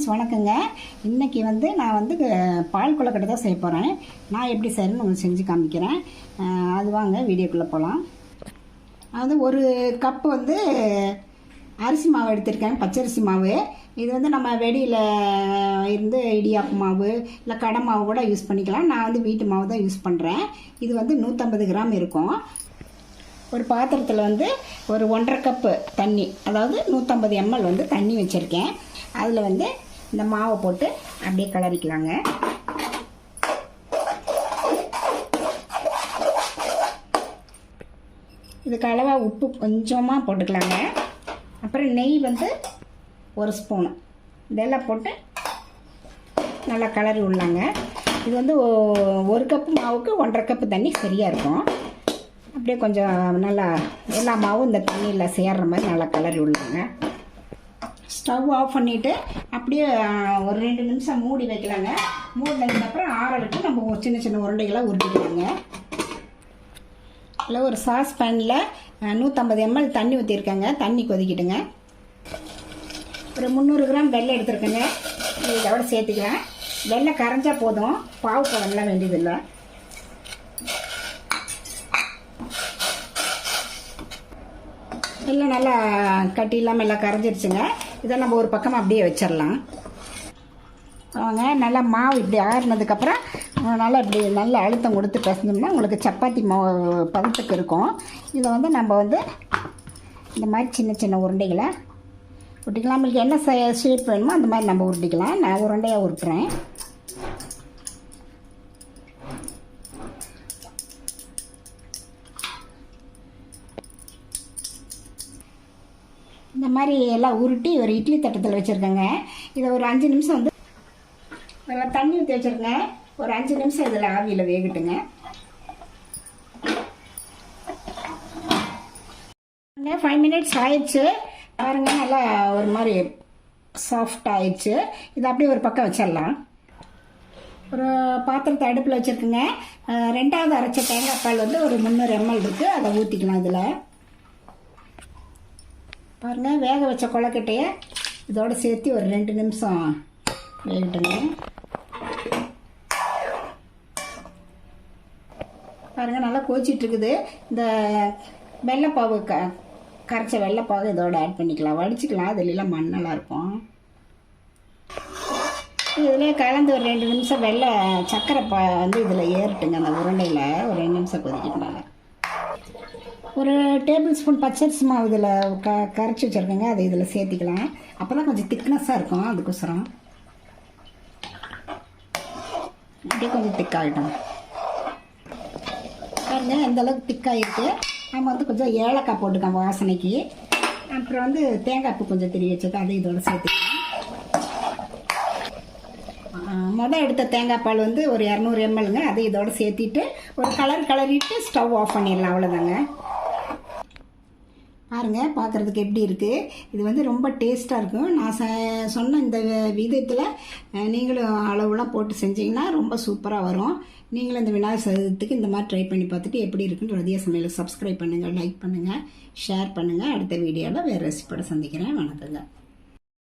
Friends வணக்கங்க. இன்றைக்கி நான் பால் கொழுக்கட்டை தான் செய்ய போகிறேன். நான் எப்படி செய்யணும்னு உங்களுக்கு செஞ்சு காமிக்கிறேன். அது வாங்க வீடியோக்குள்ளே போகலாம். ஒரு கப்பு அரிசி மாவு எடுத்திருக்கேன், பச்சரிசி மாவு. இது நம்ம வெளியில் இருந்து இடியாப்பு மாவு இல்லை கடை மாவு கூட யூஸ் பண்ணிக்கலாம். நான் வீட்டு மாவு தான் யூஸ் பண்ணுறேன். இது 150 கிராம் இருக்கும். ஒரு பாத்திரத்தில் ஒரு 1.5 கப்பு தண்ணி, அதாவது 150 ml தண்ணி வச்சுருக்கேன். அதில் இந்த மாவை போட்டு அப்படியே கிளறிக்கலாங்க. இதுக்கு அளவாக உப்பு கொஞ்சமாக போட்டுக்கலாங்க. அப்புறம் நெய் 1 ஸ்பூனு இதெல்லாம் போட்டு நல்லா கிளறி விடலாங்க. இது 1 கப்பு மாவுக்கு 1.5 கப்பு தண்ணி சரியாக இருக்கும். அப்படியே கொஞ்சம் நல்லா எல்லா மாவும் இந்த தண்ணியில் சேர்கிற மாதிரி நல்லா கிளறி விடலாங்க. ஸ்டவ் ஆஃப் பண்ணிவிட்டு அப்படியே ஒரு 2 நிமிஷம் மூடி வைக்கலாங்க. மூடினதுக்கப்புறம் ஆற விட்டு நம்ம ஒரு சின்ன சின்ன உருண்டைகளாக உருட்டிக்கலாங்க. இல்லை ஒரு சாஸ் பேனில் 150 ml தண்ணி ஊற்றிருக்கேங்க. தண்ணி கொதிக்கிட்டுங்க. ஒரு 300 கிராம் வெல்லம் எடுத்துருக்கேங்க. இதோட சேர்த்துக்கலாம். வெல்லம் கரைஞ்சா போதும், பாவு பழம்லாம் வேண்டியதில்லை. எல்லாம் நல்லா கட்டி இல்லாமல் எல்லாம் கரைஞ்சிருச்சுங்க. இதை நம்ம ஒரு பக்கம் அப்படியே வச்சிடலாம். அவங்க நல்லா மாவு இப்படி ஆறுனதுக்கப்புறம் நல்லா இப்படி நல்லா அழுத்தம் கொடுத்து பிசைஞ்சோம்னா உங்களுக்கு சப்பாத்தி மாவு பதத்துக்கு இருக்கும். இதை நம்ம இந்த மாதிரி சின்ன சின்ன உருண்டைகளை உருட்டிக்கலாம். நம்மளுக்கு என்ன ஷேப் வேணுமோ அந்த மாதிரி நம்ம உருட்டிக்கலாம். நான் உருண்டையாக உருட்டுறேன். இந்த மாதிரி எல்லாம் உருட்டி ஒரு இட்லி தட்டத்தில் வச்சுருக்கேங்க. இதை ஒரு 5 நிமிஷம் நல்லா தண்ணி ஊற்றி வச்சுருக்கேன். ஒரு 5 நிமிஷம் இதில் ஆவியில் வேகட்டுங்க. 5 மினிட்ஸ் ஆயிடுச்சு பாருங்க. நல்லா ஒரு மாதிரி சாஃப்ட் ஆயிடுச்சு. இதை அப்படியே ஒரு பக்கம் வச்சிடலாம். ஒரு பாத்திரத்தை அடுப்பில் வச்சுருக்குங்க. 2வது அரைச்ச தேங்காய் பால் ஒரு 300 ml இருக்குது. அதை ஊற்றிக்கலாம். இதில் பாருங்கள், வேக வச்ச கொழுக்கட்டையை இதோடு சேர்த்து ஒரு 2 நிமிஷம் வேகட்டுங்க. பாருங்கள், நல்லா கொதிச்சிட்ருக்குது. இந்த வெள்ளைப்பாவு கரைச்ச வெள்ளைப்பாவு இதோட ஆட் பண்ணிக்கலாம். வடிச்சிக்கலாம், அதுலாம் மண்ணெல்லாம் இருக்கும். இதில் கலந்து ஒரு 2 நிமிஷம் வெள்ளை சர்க்கரை இதில் ஏறட்டுங்க. அந்த உருண்டையில் ஒரு 2 நிமிஷம் கொதிக்கிட்டுனால ஒரு டேபிள் ஸ்பூன் பச்சரிசி மாவு இதில் கரைச்சி வச்சுருக்கேங்க. அதை இதில் சேர்த்திக்கலாம். அப்போ தான் கொஞ்சம் திக்னஸ்ஸாக இருக்கும். அதுக்கோசரம் அப்படியே கொஞ்சம் திக்காகிட்டோம். பாருங்க எந்த அளவுக்கு திக்காகிருக்கு. நம்ம கொஞ்சம் ஏலக்காய் போட்டுக்கோம் வாசனைக்கு. அப்புறம் தேங்காய் பூ கொஞ்சம் திரி வச்சுருக்கோம். அதை இதோட சேர்த்துக்கலாம். எடுத்த தேங்காய் பால் ஒரு 200 mlங்க. அதை இதோட சேர்த்திட்டு ஒரு கலரிட்டு ஸ்டவ் ஆஃப் பண்ணிடலாம். அவ்வளோதாங்க. பாருங்கள், பார்க்குறதுக்கு எப்படி இருக்குது. இது ரொம்ப டேஸ்ட்டாக இருக்கும். நான் சொன்ன இந்த விதத்தில் நீங்களும் அளவுலாம் போட்டு செஞ்சிங்கன்னா ரொம்ப சூப்பராக வரும். நீங்களும் இந்த விநாயகர் சதுர்த்திக்கு இந்த மாதிரி ட்ரை பண்ணி பார்த்துட்டு எப்படி இருக்குன்னு ரதியா சமையலுக்கு சப்ஸ்கிரைப் பண்ணுங்கள், லைக் பண்ணுங்கள், ஷேர் பண்ணுங்கள். அடுத்த வீடியோவில் வேறு ரெசிபியோட சந்திக்கிறேன். வணக்கங்க.